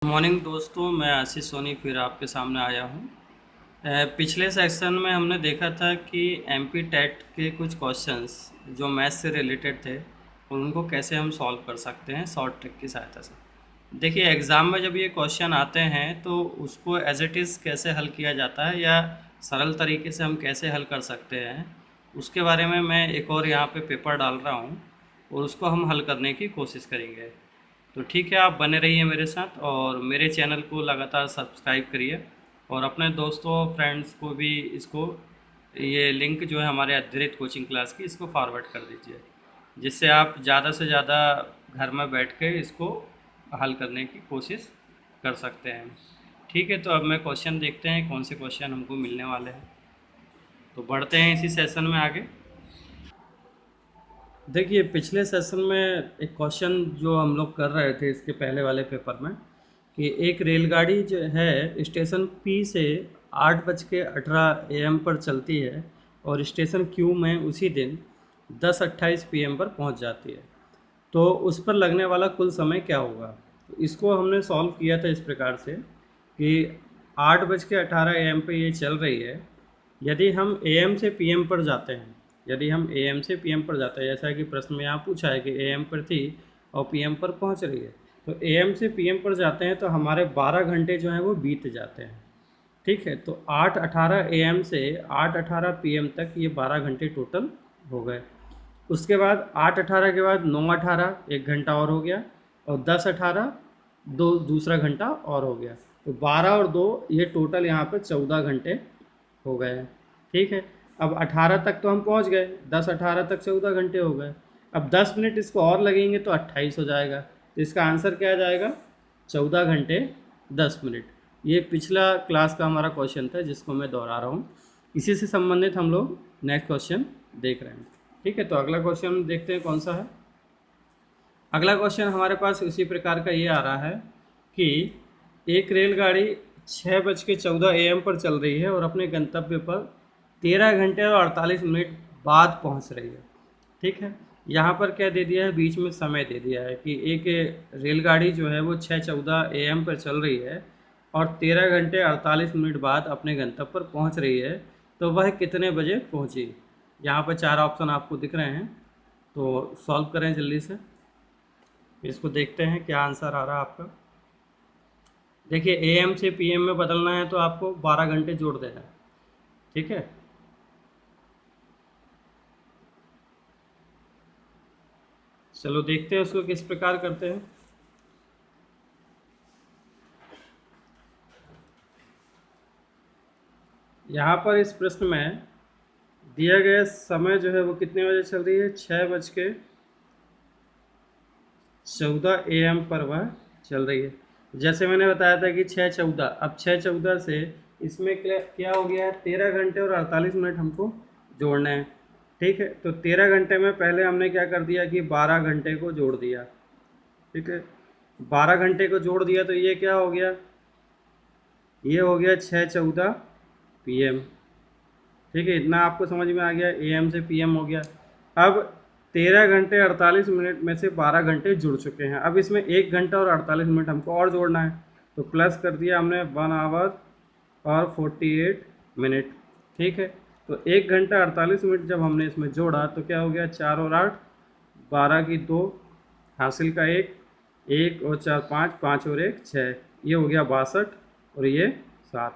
Morning दोस्तों, मैं आशीष सोनी फिर आपके सामने आया हूँ। पिछले सेक्शन में हमने देखा था कि एमपी टेट के कुछ क्वेश्चंस जो मैथ्स से रिलेटेड थे और उनको कैसे हम सॉल्व कर सकते हैं शॉर्ट ट्रिक की सहायता से। देखिए, एग्ज़ाम में जब ये क्वेश्चन आते हैं तो उसको एज इट इज़ कैसे हल किया जाता है या सरल तरीके से हम कैसे हल कर सकते हैं, उसके बारे में मैं एक और यहाँ पे पेपर डाल रहा हूँ और उसको हम हल करने की कोशिश करेंगे। तो ठीक है, आप बने रहिए मेरे साथ और मेरे चैनल को लगातार सब्सक्राइब करिए और अपने दोस्तों फ्रेंड्स को भी इसको ये लिंक जो है हमारे अतिरिक्त कोचिंग क्लास की इसको फॉरवर्ड कर दीजिए, जिससे आप ज़्यादा से ज़्यादा घर में बैठ के इसको हल करने की कोशिश कर सकते हैं। ठीक है, तो अब मैं क्वेश्चन देखते हैं कौन से क्वेश्चन हमको मिलने वाले हैं। तो बढ़ते हैं इसी सेशन में आगे। देखिए, पिछले सेशन में एक क्वेश्चन जो हम लोग कर रहे थे इसके पहले वाले पेपर में कि एक रेलगाड़ी जो है स्टेशन पी से 8:18 AM पर चलती है और स्टेशन क्यू में उसी दिन 10:28 PM पर पहुंच जाती है, तो उस पर लगने वाला कुल समय क्या होगा। तो इसको हमने सॉल्व किया था इस प्रकार से कि 8:18 AM पे ये चल रही है। यदि हम एएम से पीएम पर जाते हैं, यदि हम एएम से पीएम पर जाते हैं, जैसा कि प्रश्न में यहाँ पूछा है कि एएम पर थी और पीएम पर पहुँच रही है, तो एएम से पीएम पर जाते हैं तो हमारे 12 घंटे जो हैं वो बीत जाते हैं। ठीक है, तो 8:18 AM से 8:18 PM तक ये 12 घंटे टोटल हो गए। उसके बाद 8:18 के बाद 9:18 1 घंटा और हो गया और 10:18 दो दूसरा घंटा और हो गया, तो 12 और 2 ये टोटल यहाँ पे 14 घंटे हो गए हैं। ठीक है, अब 18 तक तो हम पहुँच गए, 10:18 तक 14 घंटे हो गए। अब 10 मिनट इसको और लगेंगे तो 28 हो जाएगा, तो इसका आंसर क्या आ जाएगा? 14 घंटे 10 मिनट। ये पिछला क्लास का हमारा क्वेश्चन था जिसको मैं दोहरा रहा हूँ। इसी से संबंधित हम लोग नेक्स्ट क्वेश्चन देख रहे हैं। ठीक है, तो अगला क्वेश्चन देखते हैं कौन सा है। अगला क्वेश्चन हमारे पास इसी प्रकार का ये आ रहा है कि एक रेलगाड़ी 6:14 AM पर चल रही है और अपने गंतव्य पर 13 घंटे और 48 मिनट बाद पहुंच रही है। ठीक है, यहाँ पर क्या दे दिया है, बीच में समय दे दिया है कि एक रेलगाड़ी जो है वो 6:14 AM पर चल रही है और 13 घंटे 48 मिनट बाद अपने गंतव्य पर पहुंच रही है, तो वह कितने बजे पहुंची। यहाँ पर 4 ऑप्शन आपको दिख रहे हैं, तो सॉल्व करें जल्दी से। इसको देखते हैं क्या आंसर आ रहा है आपका। देखिए, एएम से पीएम में बदलना है तो आपको 12 घंटे जोड़ देना है। ठीक है, चलो देखते हैं उसको किस प्रकार करते हैं। यहाँ पर इस प्रश्न में दिया गया समय जो है वो कितने बजे चल रही है, 6:14 AM पर वह चल रही है। जैसे मैंने बताया था कि 6:14, अब 6:14 से इसमें क्या हो गया है, 13 घंटे और 48 मिनट हमको जोड़ना है। ठीक है, तो 13 घंटे में पहले हमने क्या कर दिया कि 12 घंटे को जोड़ दिया। ठीक है, 12 घंटे को जोड़ दिया तो ये क्या हो गया, ये हो गया 6:14 PM। ठीक है, इतना आपको समझ में आ गया, एएम से पीएम हो गया। अब 13 घंटे 48 मिनट में से 12 घंटे जुड़ चुके हैं, अब इसमें 1 घंटा और 48 मिनट हमको और जोड़ना है, तो प्लस कर दिया हमने 1 आवर और 48 मिनट। ठीक है, तो 1 घंटा 48 मिनट जब हमने इसमें जोड़ा तो क्या हो गया, 4 और 8 12 की 2 हासिल का 1 1 और 4 5 5 और 1 6, ये हो गया 62 और ये 7।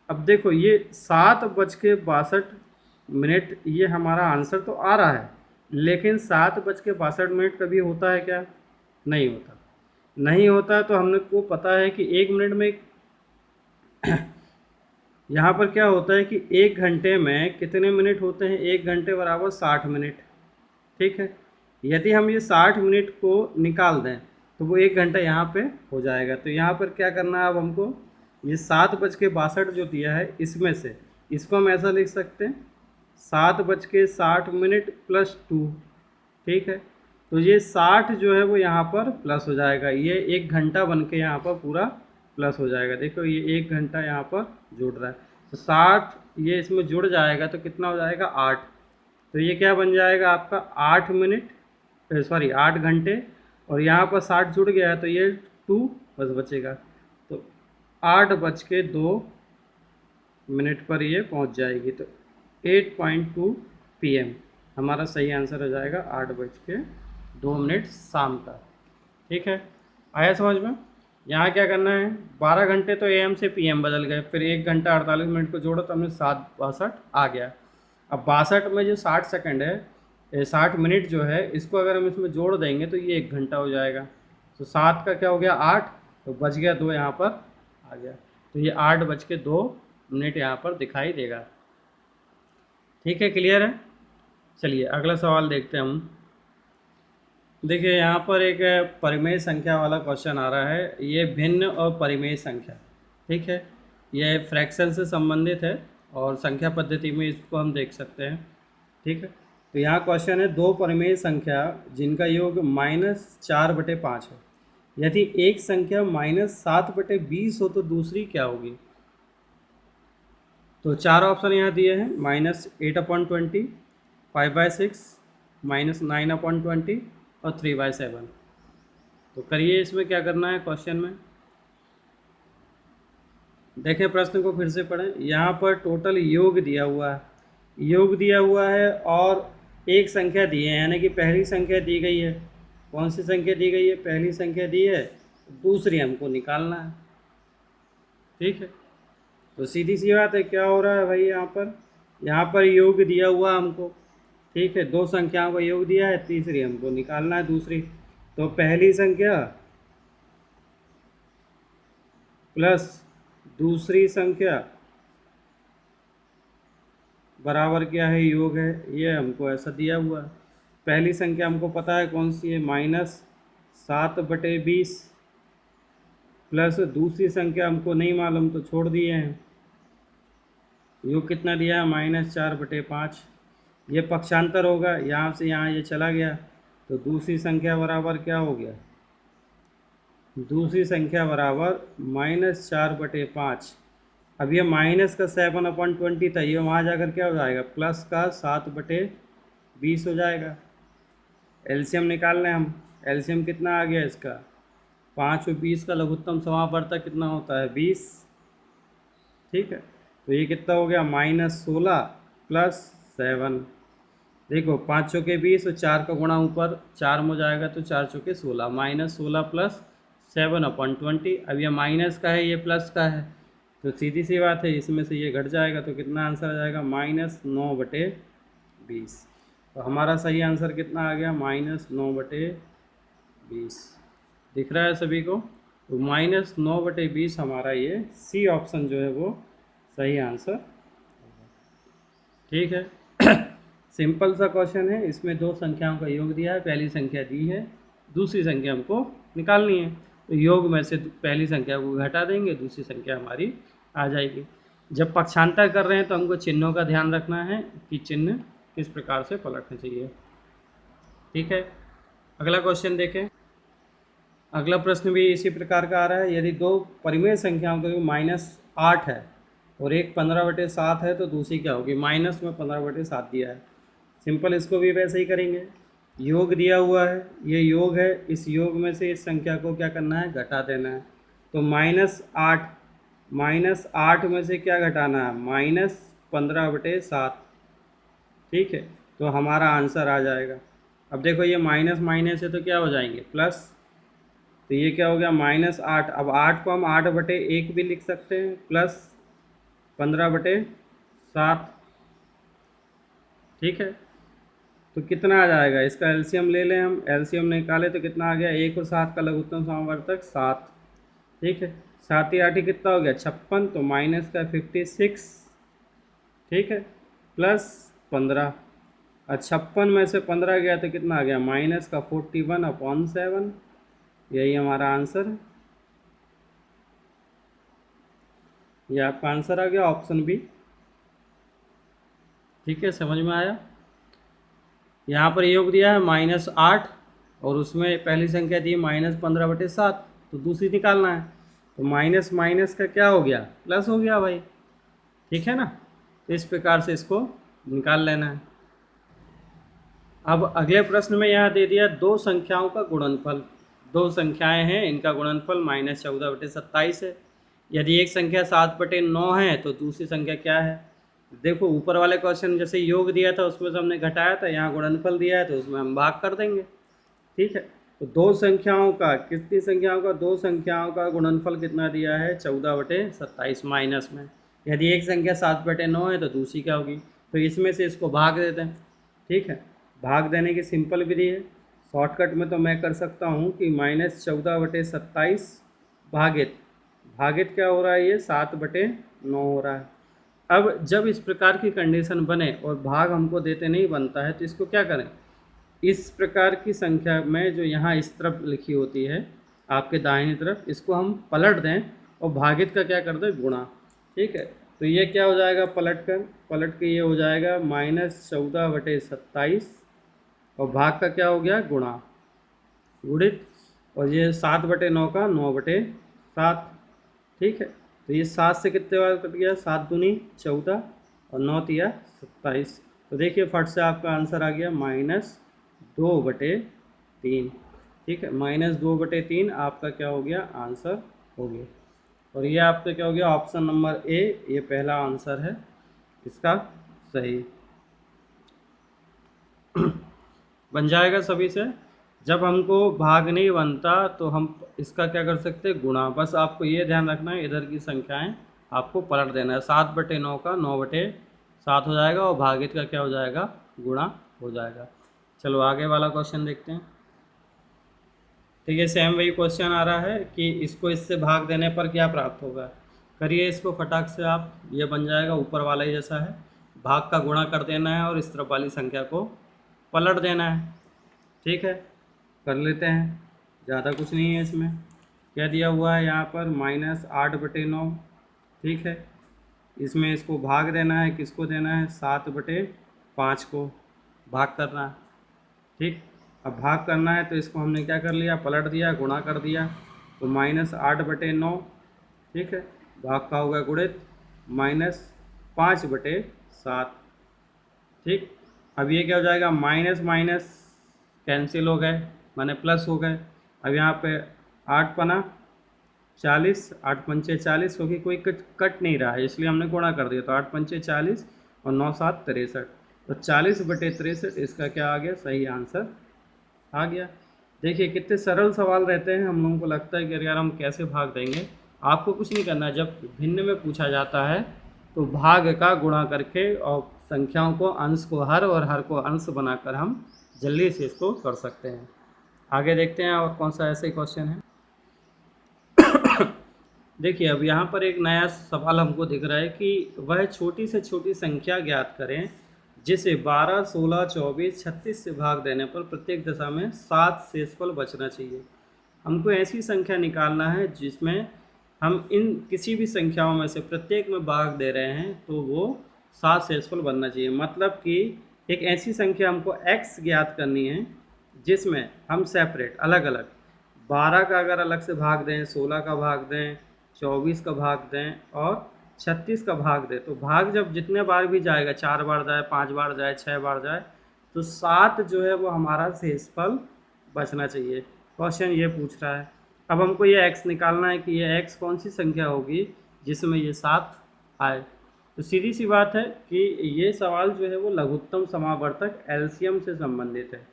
अब देखो, ये 7:62 ये हमारा आंसर तो आ रहा है, लेकिन 7:62 कभी होता है क्या? नहीं होता। नहीं होता, तो हमने को पता है कि 1 मिनट में यहाँ पर क्या होता है कि 1 घंटे में कितने मिनट होते हैं, 1 घंटे बराबर 60 मिनट। ठीक है, यदि हम ये 60 मिनट को निकाल दें तो वो 1 घंटा यहाँ पे हो जाएगा। तो यहाँ पर क्या करना है, अब हमको ये 7:62 जो दिया है इसमें से इसको हम ऐसा लिख सकते हैं, 7:60 प्लस 2। ठीक है, तो ये 60 जो है वो यहाँ पर प्लस हो जाएगा, ये 1 घंटा बन के यहाँ पर पूरा प्लस हो जाएगा। देखो, ये 1 घंटा यहाँ पर जुड़ रहा है, तो 60 ये इसमें जुड़ जाएगा तो कितना हो जाएगा, 8। तो ये क्या बन जाएगा आपका, 8 घंटे, और यहाँ पर 60 जुड़ गया है तो ये 2 बस बचेगा। 8:02 पर ये पहुंच जाएगी। तो 8:02 PM हमारा सही आंसर हो जाएगा, 8:02 शाम का। ठीक है, आया समझ में। यहाँ क्या करना है, 12 घंटे तो AM से PM बदल गए, फिर 1 घंटा 48 मिनट को जोड़ो तो हमें 7:62 आ गया। अब 62 में जो 60 सेकंड है, 60 मिनट जो है, इसको अगर हम इसमें जोड़ देंगे तो ये 1 घंटा हो जाएगा। तो 7 का क्या हो गया 8, तो बच गया 2 यहाँ पर आ गया। तो ये 8:02 यहाँ पर दिखाई देगा। ठीक है, क्लियर है। चलिए अगला सवाल देखते हैं हम। देखिए यहाँ पर एक परिमेय संख्या वाला क्वेश्चन आ रहा है। ये भिन्न और परिमेय संख्या, ठीक है, यह फ्रैक्शन से संबंधित है और संख्या पद्धति में इसको हम देख सकते हैं। ठीक है, तो यहाँ क्वेश्चन है, दो परिमेय संख्या जिनका योग -4/5 है, यदि एक संख्या -7/20 हो तो दूसरी क्या होगी। तो 4 ऑप्शन यहाँ दिए हैं, -8/20, 5/6, -9/20 और 3/7। तो करिए इसमें क्या करना है क्वेश्चन में। देखें प्रश्न को फिर से पढ़ें। यहाँ पर टोटल योग दिया हुआ है, योग दिया हुआ है और एक संख्या दी है, यानी कि पहली संख्या दी गई है। कौन सी संख्या दी गई है, पहली संख्या दी है, दूसरी हमको निकालना है। ठीक है, तो सीधी सी बात है, क्या हो रहा है भाई, यहाँ पर योग दिया हुआ हमको। ठीक है, दो संख्याओं का योग दिया है, तीसरी हमको निकालना है, दूसरी। तो पहली संख्या प्लस दूसरी संख्या बराबर क्या है, योग है। ये हमको ऐसा दिया हुआ है। पहली संख्या हमको पता है कौन सी है, -7/20, प्लस दूसरी संख्या हमको नहीं मालूम तो छोड़ दिए हैं। योग कितना दिया है, -4/5। ये पक्षांतर होगा, यहाँ से यहाँ ये चला गया, तो दूसरी संख्या बराबर क्या हो गया, दूसरी संख्या बराबर -4/5। अब ये माइनस का 7/20 था, ये वहाँ जाकर क्या हो जाएगा, प्लस का 7/20 हो जाएगा। एलसीएम निकालना है हम, एलसीएम कितना आ गया इसका, 5 और 20 का लघुत्तम समापवर्तक कितना होता है, 20। ठीक है, तो ये कितना हो गया, -16 + 7। देखो 5 चौके 20 और 4 का गुणा ऊपर 4 में हो जाएगा, तो 4 चौके 16, -16 + 7/20। अब ये माइनस का है, ये प्लस का है, तो सीधी सी बात है, इसमें से ये घट जाएगा, तो कितना आंसर आ जाएगा, -9/20। तो हमारा सही आंसर कितना आ गया, -9/20। दिख रहा है सभी को। तो -9/20 हमारा ये सी ऑप्शन जो है वो सही आंसर। ठीक है, सिंपल सा क्वेश्चन है। इसमें दो संख्याओं का योग दिया है, पहली संख्या दी है, दूसरी संख्या हमको निकालनी है। तो योग में से पहली संख्या को घटा देंगे, दूसरी संख्या हमारी आ जाएगी। जब पक्षांतर कर रहे हैं तो हमको चिन्हों का ध्यान रखना है कि चिन्ह किस प्रकार से पलटने चाहिए। ठीक है, अगला क्वेश्चन देखें। अगला प्रश्न भी इसी प्रकार का आ रहा है। यदि दो परिमेय संख्याओं का योग -8 है और एक 15/7 है तो दूसरी क्या होगी, माइनस में 15/7 दिया है। सिंपल इसको भी वैसे ही करेंगे। योग दिया हुआ है, ये योग है, इस योग में से इस संख्या को क्या करना है, घटा देना है। तो -8 में से क्या घटाना है, -15/7। ठीक है, तो हमारा आंसर आ जाएगा। अब देखो ये माइनस माइनस है तो क्या हो जाएंगे, प्लस। तो ये क्या हो गया, -8। अब 8 को हम 8/1 भी लिख सकते हैं, प्लस 15/7। ठीक है, तो कितना आ जाएगा, इसका एलसीएम ले लें हम, एलसीएम निकाले तो कितना आ गया, 1 और 7 का लघुत्तम समापवर्तक 7। ठीक है, 7 × 8 कितना हो गया, 56। तो माइनस का 56, ठीक है, प्लस 15। 56 में से 15 गया तो कितना आ गया, माइनस का 41/7। यही हमारा आंसर है। ये आपका आंसर आ गया, ऑप्शन बी। ठीक है, समझ में आया। यहाँ पर योग दिया है -8 और उसमें पहली संख्या दी -15/7, तो दूसरी निकालना है। तो माइनस माइनस का क्या हो गया, प्लस हो गया भाई। ठीक है ना, तो इस प्रकार से इसको निकाल लेना है। अब अगले प्रश्न में यहाँ दे दिया दो संख्याओं का गुणनफल। दो संख्याएं हैं, इनका गुणनफल -14/27 है। यदि एक संख्या 7/9 है तो दूसरी संख्या क्या है? देखो ऊपर वाले क्वेश्चन जैसे योग दिया था उसमें से हमने घटाया था, यहाँ गुणनफल दिया है तो उसमें हम भाग कर देंगे। ठीक है, तो दो संख्याओं का, कितनी संख्याओं का, दो संख्याओं का गुणनफल कितना दिया है? 14/27 माइनस में। यदि एक संख्या 7/9 है तो दूसरी क्या होगी? तो इसमें से इसको भाग देते हैं। ठीक है, भाग देने की सिंपल विधि है। शॉर्टकट में तो मैं कर सकता हूँ कि -14/27 भागित भागित क्या हो रहा है? ये 7/9 हो रहा है। अब जब इस प्रकार की कंडीशन बने और भाग हमको देते नहीं बनता है तो इसको क्या करें? इस प्रकार की संख्या में जो यहाँ इस तरफ लिखी होती है आपके दाहिनी तरफ, इसको हम पलट दें और भागित का क्या कर दें? गुणा। ठीक है, तो ये क्या हो जाएगा? पलट के ये हो जाएगा -14/27 और भाग का क्या हो गया? गुणा, गुणित, और ये 7/9 का 9/7। ठीक है, तो ये 7 से कितने बार कट गया? 7 दूनी 14 और 9 तिया 27। तो देखिए फट से आपका आंसर आ गया -2/3। ठीक है, -2/3 आपका क्या हो गया? आंसर हो गया। और ये आपका क्या हो गया? ऑप्शन नंबर ए, ये पहला आंसर है इसका सही। बन जाएगा सभी से। जब हमको भाग नहीं बनता तो हम इसका क्या कर सकते हैं? गुणा। बस आपको ये ध्यान रखना है इधर की संख्याएं आपको पलट देना है। 7/9 का 9/7 हो जाएगा और भागित का क्या हो जाएगा? गुणा हो जाएगा। चलो आगे वाला क्वेश्चन देखते हैं। ठीक है, सेम वही क्वेश्चन आ रहा है कि इसको इससे भाग देने पर क्या प्राप्त होगा। करिए इसको फटाक से आप, ये बन जाएगा ऊपर वाला ही जैसा है। भाग का गुणा कर देना है और इस तरफ वाली संख्या को पलट देना है। ठीक है, कर लेते हैं, ज़्यादा कुछ नहीं है इसमें। क्या दिया हुआ है यहाँ पर? -8/9। ठीक है, इसमें इसको भाग देना है, किसको देना है? 7/5 को भाग करना है। ठीक, अब भाग करना है तो इसको हमने क्या कर लिया? पलट दिया, गुणा कर दिया। तो -8/9। ठीक है, भाग का होगा गुणित -5/7। ठीक, अब ये क्या हो जाएगा? माइनस माइनस कैंसिल हो गए, माने प्लस हो गए। अब यहाँ पे 8 पना 40, 8 पंचे 40, क्योंकि कोई कट नहीं रहा है इसलिए हमने गुणा कर दिया। तो 8 पंचे 40 और 9 7 63, तो 40/63 इसका क्या आ गया? सही आंसर आ गया। देखिए कितने सरल सवाल रहते हैं, हम लोगों को लगता है कि अरे यार हम कैसे भाग देंगे। आपको कुछ नहीं करना है, जब भिन्न में पूछा जाता है तो भाग का गुणा करके और संख्याओं को, अंश को हर और हर को अंश बनाकर हम जल्दी से इसको कर सकते हैं। आगे देखते हैं और कौन सा ऐसे क्वेश्चन है। देखिए अब यहाँ पर एक नया सवाल हमको दिख रहा है कि वह छोटी से छोटी संख्या ज्ञात करें जिसे 12, 16, 24, 36 से भाग देने पर प्रत्येक दशा में 7 शेषफल बचना चाहिए। हमको ऐसी संख्या निकालना है जिसमें हम इन किसी भी संख्याओं में से प्रत्येक में भाग दे रहे हैं तो वो 7 शेषफल बनना चाहिए। मतलब कि एक ऐसी संख्या हमको x ज्ञात करनी है जिसमें हम सेपरेट अलग अलग 12 का अगर अलग से भाग दें, 16 का भाग दें, 24 का भाग दें और 36 का भाग दें, तो भाग जब जितने बार भी जाएगा, 4 बार जाए, 5 बार जाए, 6 बार जाए, तो 7 जो है वो हमारा शेषफल बचना चाहिए। क्वेश्चन ये पूछ रहा है। अब हमको ये x निकालना है कि ये x कौन सी संख्या होगी जिसमें ये 7 आए। तो सीधी सी बात है कि ये सवाल जो है वो लघुत्तम समावर्तक एलसीएम से संबंधित है।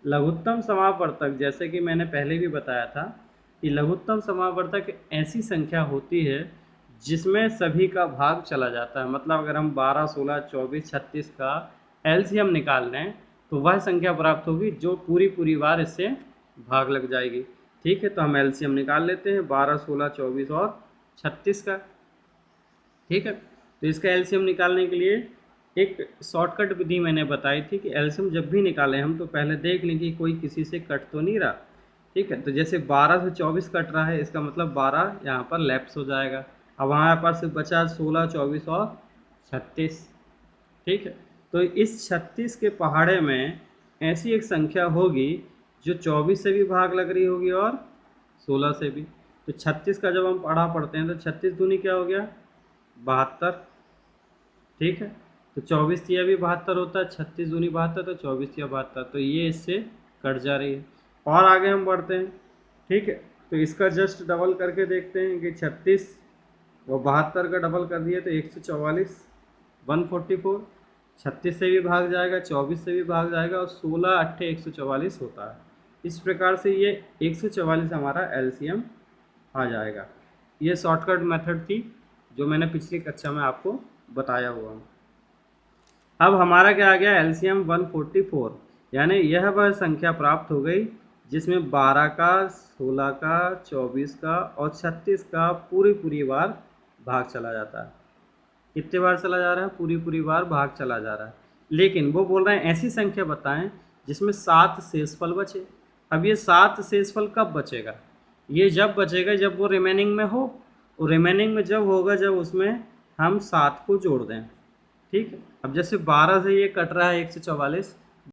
लघुत्तम समावर्तक, जैसे कि मैंने पहले भी बताया था कि लघुत्तम समावर्तक ऐसी संख्या होती है जिसमें सभी का भाग चला जाता है। मतलब अगर हम 12, 16, 24, 36 का एलसीएम निकाल लें तो वह संख्या प्राप्त होगी जो पूरी बार इससे भाग लग जाएगी। ठीक है, तो हम एलसीएम निकाल लेते हैं 12, 16, 24 और 36 का। ठीक है, तो इसका एलसीएम निकालने के लिए एक शॉर्टकट विधि मैंने बताई थी कि एलसीएम जब भी निकालें हम तो पहले देख लें कि कोई किसी से कट तो नहीं रहा। ठीक है, तो जैसे 12 से 24 कट रहा है, इसका मतलब 12 यहाँ पर लैप्स हो जाएगा। अब हमारे पास से बचा 16, 24 और 36। ठीक है, तो इस 36 के पहाड़े में ऐसी एक संख्या होगी जो 24 से भी भाग लग रही होगी और 16 से भी। तो 36 का जब हम पढ़ा पढ़ते हैं तो 36 दूनी क्या हो गया? 72। ठीक है, तो 24 तिया भी 72 होता है, 36 दूनी 72, तो 24 तिया 72, तो ये इससे कट जा रही है। और आगे हम बढ़ते हैं। ठीक है, तो इसका जस्ट डबल करके देखते हैं कि 36 और 72 का डबल कर दिए तो 144, 144, 36 से भी भाग जाएगा, 24 से भी भाग जाएगा और 16 अट्ठे 144 होता है। इस प्रकार से ये 144 हमारा एलसीएम आ जाएगा। ये शॉर्टकट मेथड थी जो मैंने पिछली कक्षा में आपको बताया हुआ। अब हमारा क्या आ गया, एलसीएम 144, यानी यह वह संख्या प्राप्त हो गई जिसमें 12 का, 16 का, 24 का और 36 का पूरी पूरी बार भाग चला जाता है। कितने बार चला जा रहा है, पूरी पूरी बार भाग चला जा रहा है। लेकिन वो बोल रहे हैं ऐसी संख्या बताएं जिसमें 7 शेषफल बचे। अब ये 7 शेषफल कब बचेगा, ये जब बचेगा जब वो रिमेनिंग में हो, और रिमेनिंग में जब होगा जब उसमें हम 7 को जोड़ दें। ठीक है, अब जैसे 12 से ये कट रहा है 144,